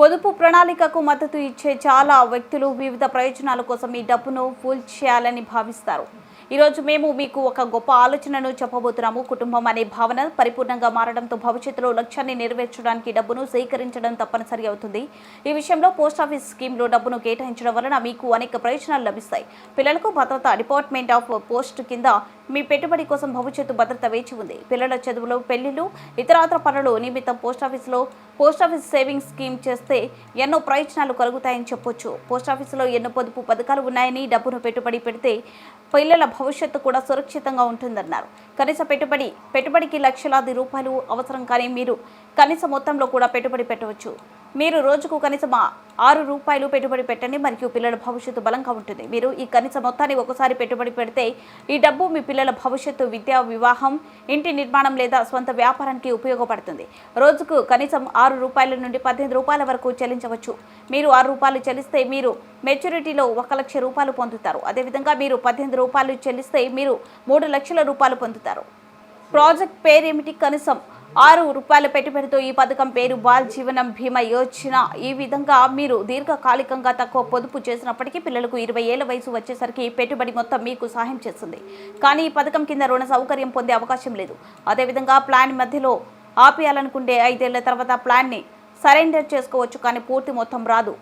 పొదుపు ప్రణాళికకు మద్దతు ఇచ్చే చాలా వ్యక్తులు వివిధ ప్రయోజనాల కోసం ఈ డబ్బును పూల్ చేయాలని భావిస్తారు. ఈరోజు మేము మీకు ఒక గొప్ప ఆలోచనను చెప్పబోతున్నాము. కుటుంబం అనే భావన పరిపూర్ణంగా మారడంతో భవిష్యత్తులో లక్ష్యాన్ని నెరవేర్చడానికి డబ్బును సేకరించడం తప్పనిసరి అవుతుంది. ఈ విషయంలో పోస్టాఫీస్ స్కీమ్లో డబ్బును కేటాయించడం వలన మీకు అనేక ప్రయోజనాలు లభిస్తాయి. పిల్లలకు భద్రత, డిపార్ట్మెంట్ ఆఫ్ పోస్ట్ కింద మీ పెట్టుబడి కోసం భవిష్యత్తు భద్రత వేచి ఉంది. పిల్లల చదువులు, పెళ్లిళ్లు, ఇతరాతర పనులు నిమిత్తం పోస్టాఫీస్ సేవింగ్స్ స్కీమ్ చేస్తే ఎన్నో ప్రయోజనాలు కలుగుతాయని చెప్పొచ్చు. పోస్టాఫీసులో ఎన్నో పొదుపు పథకాలు ఉన్నాయని, డబ్బును పెట్టుబడి పెడితే పిల్లల భవిష్యత్తు కూడా సురక్షితంగా ఉంటుందన్నారు. కనీస పెట్టుబడికి లక్షలాది రూపాయలు అవసరం, కానీ మీరు కనీస మొత్తంలో కూడా పెట్టుబడి పెట్టవచ్చు. మీరు రోజుకు కనీసం ₹6 పెట్టుబడి పెట్టండి మరియు పిల్లల భవిష్యత్తు బలంగా ఉంటుంది. మీరు ఈ కనీస మొత్తాన్ని ఒకసారి పెట్టుబడి పెడితే ఈ డబ్బు మీ పిల్లల భవిష్యత్తు, విద్య, వివాహం, ఇంటి నిర్మాణం లేదా స్వంత వ్యాపారానికి ఉపయోగపడుతుంది. రోజుకు కనీసం ₹6 నుండి ₹18 వరకు చెల్లించవచ్చు. మీరు ₹6 చెల్లిస్తే మీరు మెచ్యూరిటీలో ₹1,00,000 పొందుతారు. అదేవిధంగా మీరు ₹18 చెల్లిస్తే మీరు ₹3 లక్షల పొందుతారు. ప్రాజెక్ట్ పేరేమిటి? కనీసం ₹6 పెట్టుబడితో ఈ పథకం పేరు బాల్ జీవనం బీమా యోజన. ఈ విధంగా మీరు దీర్ఘకాలికంగా తక్కువ పొదుపు చేసినప్పటికీ పిల్లలకు 20 ఏళ్ల వయసు వచ్చేసరికి పెట్టుబడి మొత్తం మీకు సహాయం చేస్తుంది. కానీ ఈ పథకం కింద రుణ సౌకర్యం పొందే అవకాశం లేదు. అదేవిధంగా ప్లాన్ మధ్యలో ఆపేయాలనుకుంటే 5 ఏళ్ల తర్వాత ప్లాన్ని సరెండర్ చేసుకోవచ్చు, కానీ పూర్తి మొత్తం రాదు.